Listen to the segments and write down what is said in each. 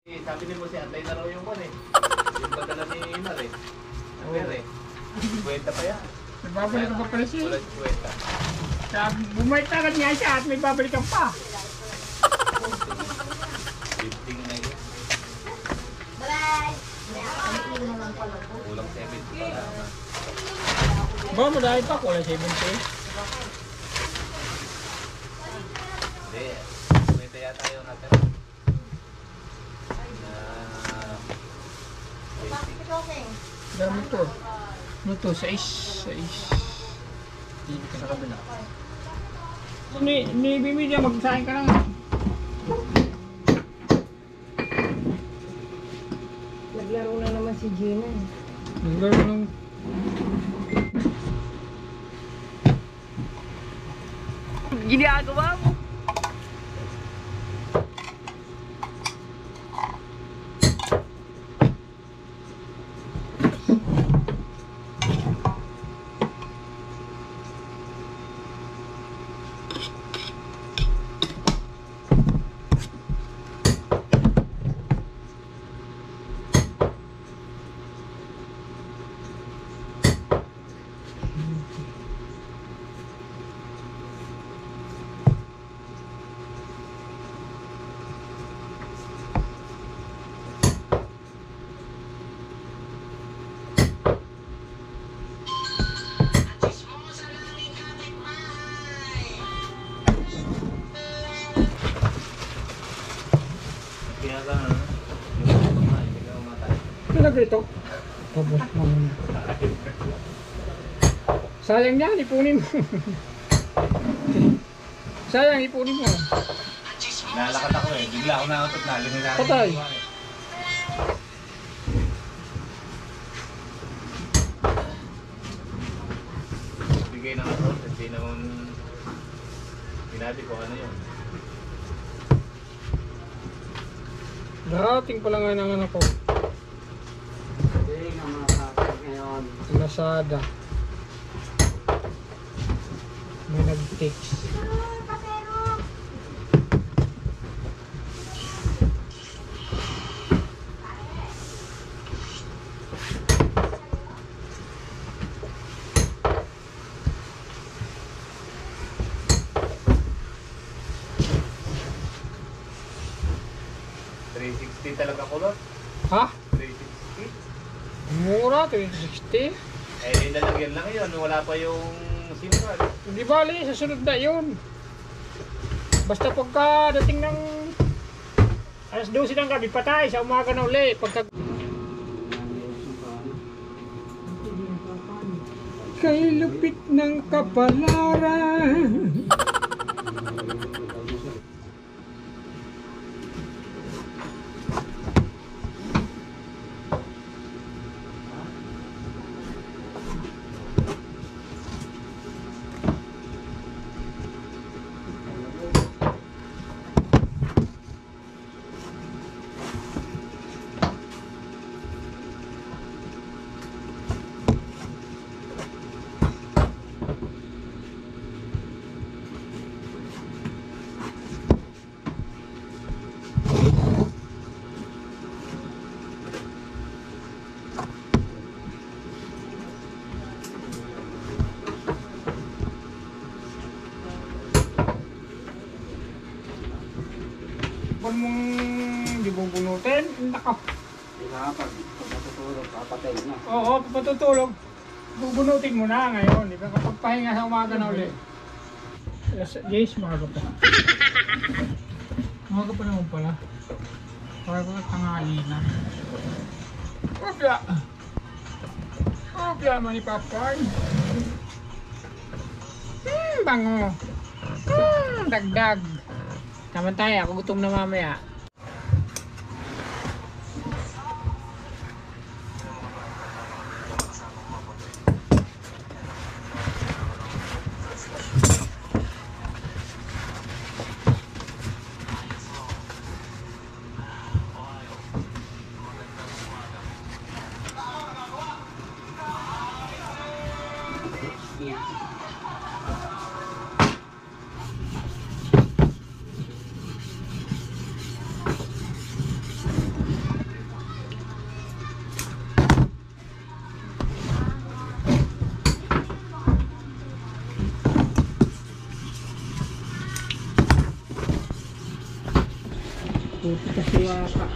Sabi ni mo si Atay na raw yung one eh. Yung padala ni Inar eh. Ang eh. Kwenta pa yan. Nagbabalik ka pa pala siya. Wala kwenta. Bumalik na agad niya siya at may babalikan pa. Lifting na yun. Kulang 70 pa lang. Ba, madahil pa kulang 70. Hindi. Kwenta yata yung natin. Dami to. Ano to? 6. Hindi ka sa kabila. Ni Bimi dyan, magsahin ka lang. Naglaro na naman si Gina. Naglaro lang. Ginagawa mo? Ito. Tapos naman. Sayang yan, ipunin mo. Sayang, ipunin mo. Nalakad ako eh. Bigla ako nakautot na. Patay. Bigay ng ako. Hindi naman sinabi ko ano yun. Darating pala nga ng anak ko. Lazada. May nag-text. $360 talaga kulot. Ha? 360? Mura, 360. Eh, nilalagyan lang yun. Wala pa yung SIM card. Hindi bali, sa sunod na yun. Basta pagka dating ng alas 12 ng gabi, patay sa umaga na uli. Pagka... Kay lupit ng kapalaran. Huwag mong bubunutin. Nako. Pag matutulog, papatay na. Oo, patutulog. Bubunutin mo na ngayon. Di ba kapag pahinga sa umaga na uli. Yes, umaga pa. Umaga pa naman pala. Parang ko tanghali na. Opya! Opya, mani papay. Bango. Dagdag. Naman tayo, ako gutom na mamaya. baka.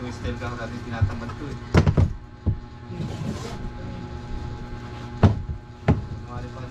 Style ka natin tinatamad ko eh. Mali pa.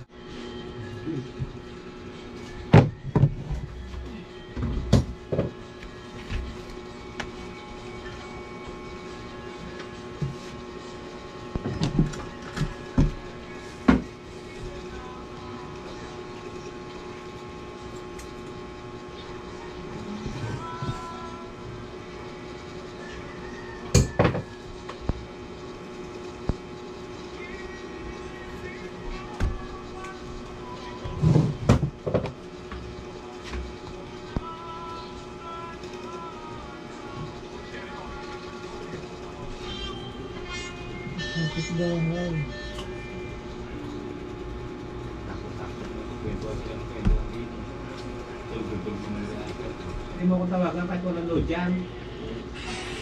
Tapos dahan. Hindi mo ko tawagan kahit walang load dyan.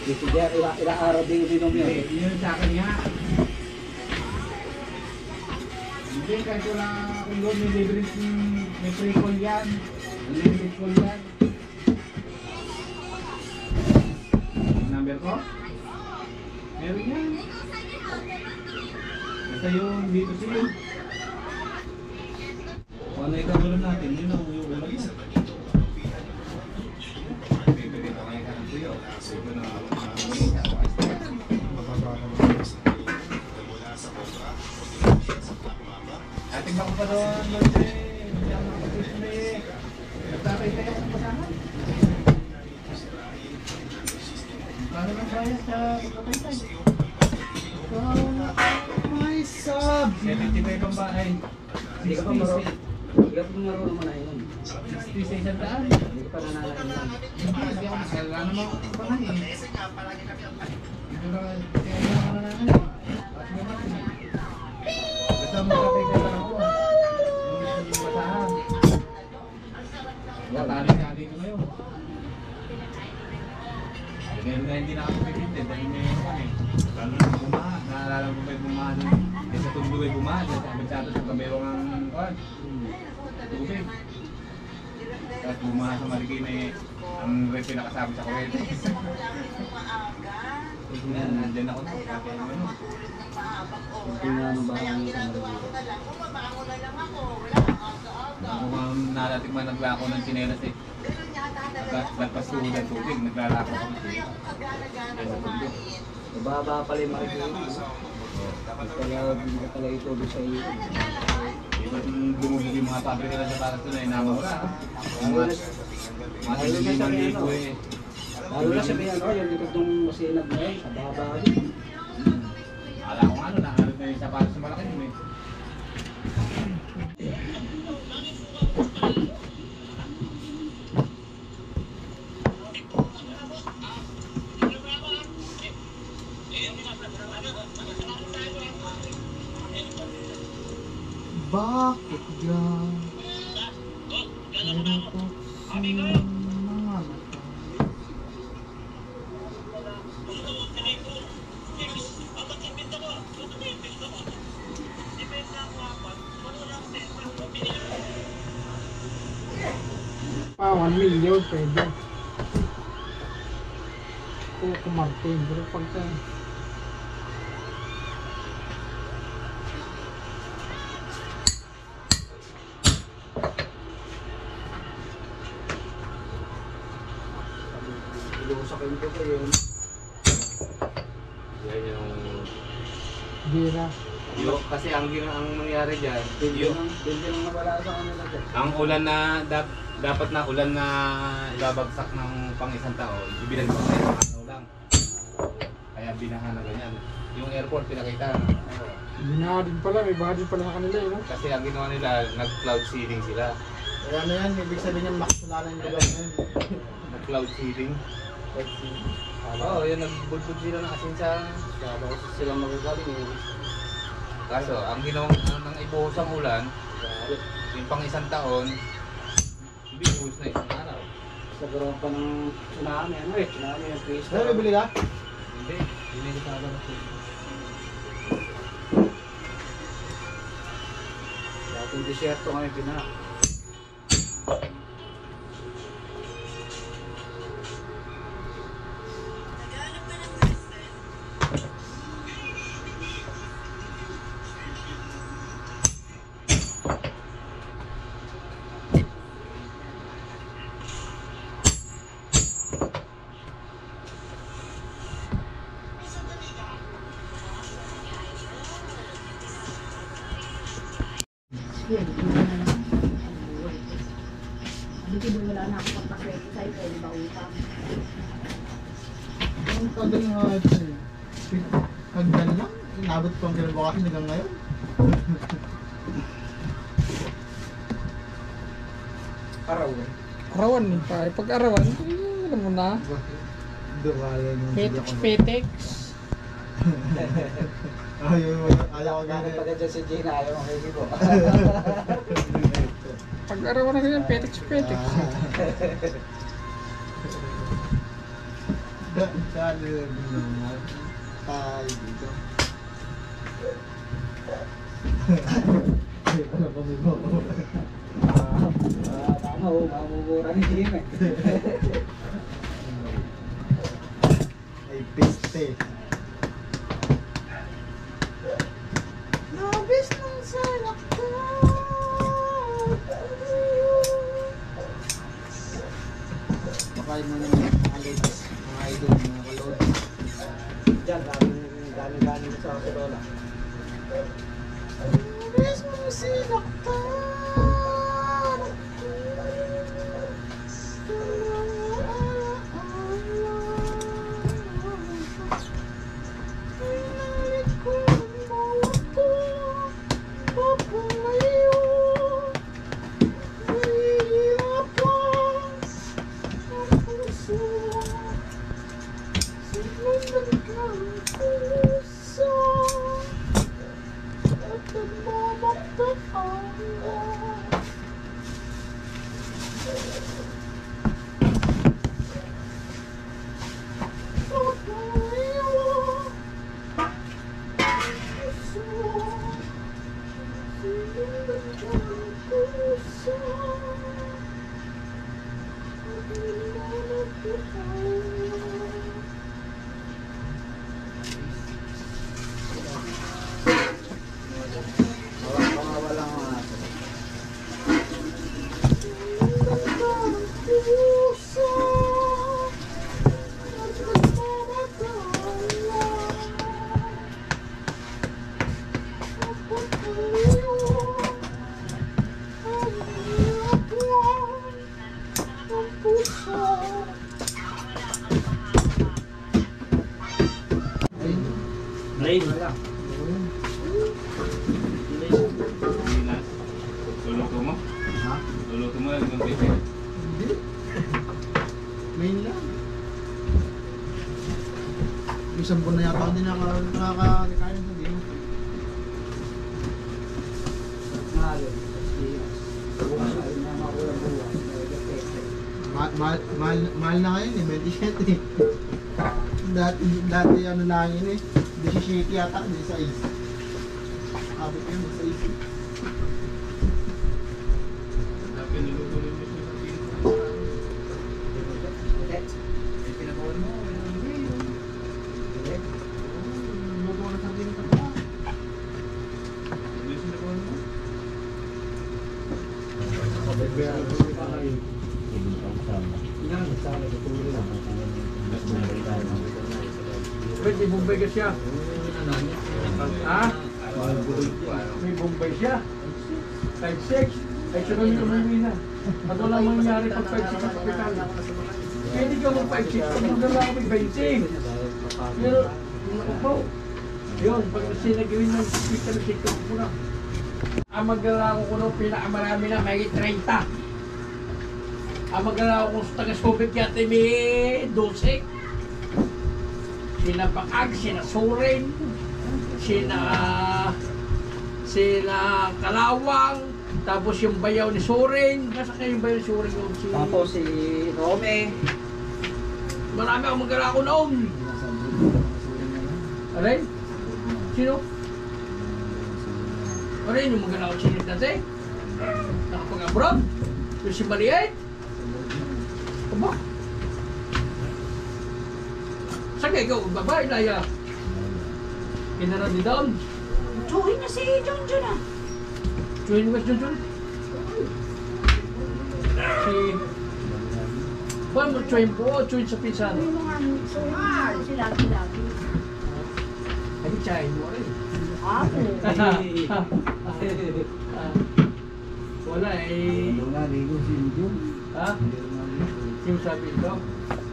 Dito dyan, ilang araw din yung binom yun. Hindi, yun sa akin nga. Hindi, kahit wala akong load, may pre-call yan. May call yan. Number ko? Meron yan. Basta yung dito siya. Kung ano ikagulo natin, yun ang yung ulo mo. Bibigyan ko ngayon ka ng tuyo. Ito na ating bako pa doon, Lorde. Hindi ako nakapagpapit eh. Nagtatay tayo sa pasangan. Paano lang bayad sa pagpapaytay? My sub! 70 pa yung bahay. Hindi ka pa marunong manahin. 60 sa isang daan. Hindi ka pa nananahin lang. Hindi ako nakailan naman ako sa bahay eh. Ito na, kaya hindi ako nananahin. At may natin eh. Basta magkapay ka lang ako. Yung basahan. Matali ko ngayon. Ngayon na hindi na ako pipintin dahil may ano eh. Lalo na bumaha. Naalala mo may bumaha nun. Eh sa tundo may bumaha. Masyado sa kamerong ang tubig. Tapos bumaha sa Marikina eh. Ang rep nakasabi sa kurete. Nandiyan ako na. Kaya yung ano. Hindi nga ano ba ang Ako nga nalatik man naglako ng chinelas eh. Nagpasuhod ang tubig. Naglalako ako ng tubig. Kaya sa tundo. Mababa pala yung Marikina. Hindi ka talaga itulog sa iyo. Iba't bumubog yung mga pabrika na sa para ito na inamura. Mga 5,000 eh. Lalo na sabi ano, yung likod ng masinag na yun, sa baba rin. Akala ko ano, nakalot na yung sapatos sa malaki yun eh. Bakit yan? Meron po sa mga mata. Ah, 1 million pwede. Coco Martin, pero pagka Ilusakin ko ko yun. Yan yung... bira. Kasi ang nangyari dyan, Hindi lang nawala sa kanila dyan. ang ulan na dapat na ulan na ibabagsak ng pang isang taon, ibinagsak na isang araw lang. Kaya binaha na ganyan. Yung airport pinakita. Binaha din pala, may baha din pala sa kanila eh, no? Kasi ang ginawa nila, nag-cloud seeding sila. Kaya ano yan, ibig sabihin yung makasalanan yung lugar na yun. Nag-cloud seeding. Oo, yun, nagbudbud sila ng asin sa... Kaya kasi sila magagaling eh. Kaso, ang ginawa ng ibuhos ang ulan, yung pang isang taon, binuhos na isang araw. Sa gawin pa ng tsunami, ano eh, tsunami yung Cristo. Ano, bibili ka? Hindi, hindi ko sabi na siya. Dating disyerto kami pina. Hindi ko wala na ako pagpaswerte sa'yo, pwede ba utang? Ang tagal nga ito eh. Hagdan lang, inabot ko ang kinabukasin hanggang ngayon. Araw eh. Arawan eh, pare. Pag arawan, eh, alam mo na. Dumayan yung Petex, Petex. Ayaw ko Bakit ganyan. pagka dyan si Gina, ayaw mo kayo ko. Pag arawan na ganyan, Petex, Petex. Sali naman tayo dito. Ano kami ba? Tama ho, mamumura ni Gina. Ay, piste. Nabis ng salak ko. Pakain mo na yung mga ladies, mga idol, mga kalod. Diyan, daming sa ako lola. Nabis ng salak ko. Luluto mo? Ha? Luluto mo lang yung pepe. Hindi. Main lang. Isang buwan na yata hindi nakakakain sa game. yun. Bukas ayun na makulang buwan. Mahal na ngayon eh, 27 eh. Dati ano lang yun eh, 17 yata, 16. Abot yun, 16. Pinulutuloy mo siya sa pinto. Eh, pinabawal mo. Luto ka na sa pinto pa. Hindi sinabawal mo. Pwede Bombay ka siya. Ha? May Bombay siya. 5-6. Ay, siya kami umuwi na. At walang mangyari pag 5-6 sa hospital. Pwede ka mag 5-6. Pag magdala ako may 20. Pero, po. Yun, pag sinagawin ng hospital, sikap mo na. Ang magdala ko kuno, pinakamarami na, may 30. Ang magdala ko sa taga-Soviet yata may 12. Sina Bakag, sina Soren, sina Kalawang, tapos yung bayaw ni Soren. Nasa kayo yung bayaw ni Soren? Tapos si Rome. Marami akong magdala ko noon. Aray? Sino? Aray, yung magdala ko sinit natin. Nakapag-abroad. Yung si Mariette. Aba? Saan kayo ikaw? Babae, Laya? Kinara di doon? Join na si John John ah. Join West John John? Si... Paano mo join po o join sa pinsan? May mga si lagi-lagi. Ay, chain mo rin. Ako. Wala eh. Ha? Yung sabi ito,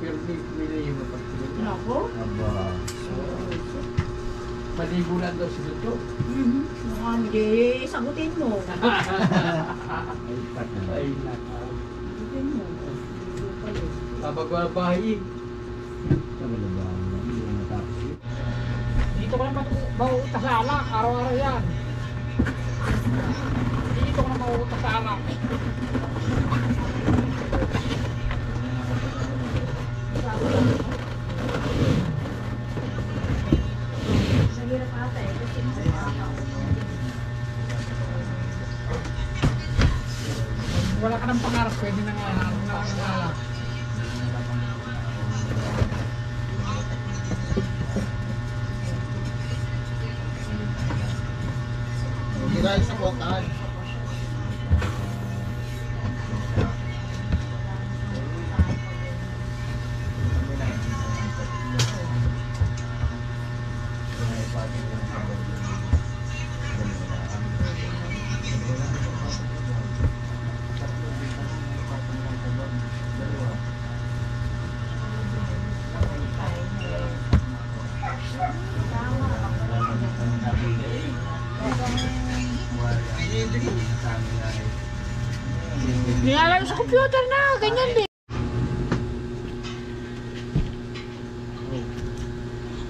pero may yung mapagpilin. Ako? Maligo lang daw si Duto. Hindi, sagutin mo. Ay, naka. Sagutin mo. Tabag wala bahay. Dito ko na mauutas sa alak, araw-araw yan. Dito ko na mauutas sa alak. Nahirap ata eh. Kasi Wala ka ng pangarap, pwede na nga alak. Hindi dahil sa botahan. nilalaro sa computer na, ganyan din.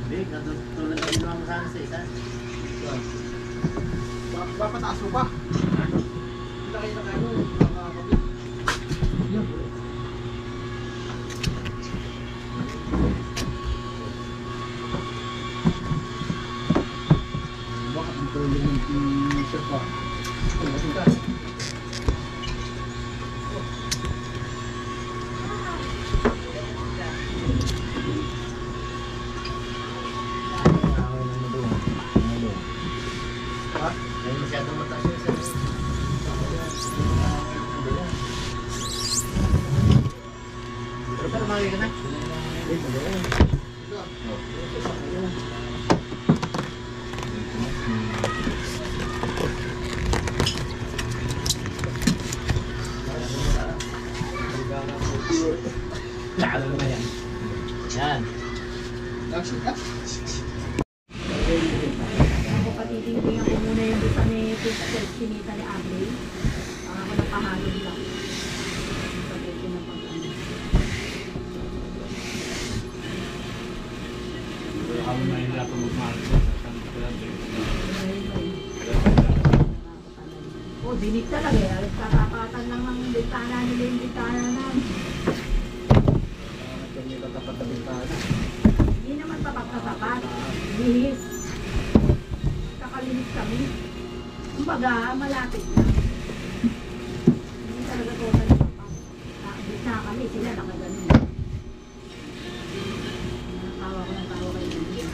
Hindi, tulad na ginawa mo sana sa isa. Papataas mo pa. Laki na kayo. Bakit ang tulong ng t-shirt pa? Masyadong mataas yun sir. Pero makikita ka na? Lalo naman yan. Yan. Nagsit ka? Ako patitingin ko muna yung bisa ni Sinita ni Ablay. Ako napahalog lang. Sabi ko na pag-ano. Kami na hindi ako magmahal. O dinig talaga eh. Alas katapatan lang ng bintana nila yung bintana namin. May katapat na bintana. Hindi naman tapat. Lihis. Kakalinis kami. Kumbaga, malapit lang. Hindi talaga total tapat. Nakabita kami, sila nakaganon. Tawa ko ng tawa kayo.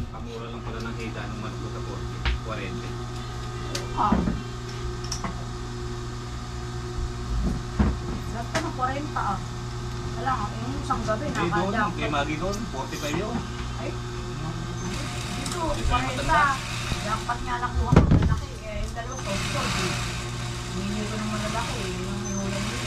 Kamura lang pala ng hita ng Marco sa 40. Ah. Basta na 40 ah. Wala nga, yung isang gabi Hindi doon, nakadap. kay Maggie doon, 45 yun. Ay, dito, Isa yung 40. matanda. Dapat nga nakuha ko malaki. Eh, yung dalawa ko, hindi ko ng malalaki. Yung may ulam dito.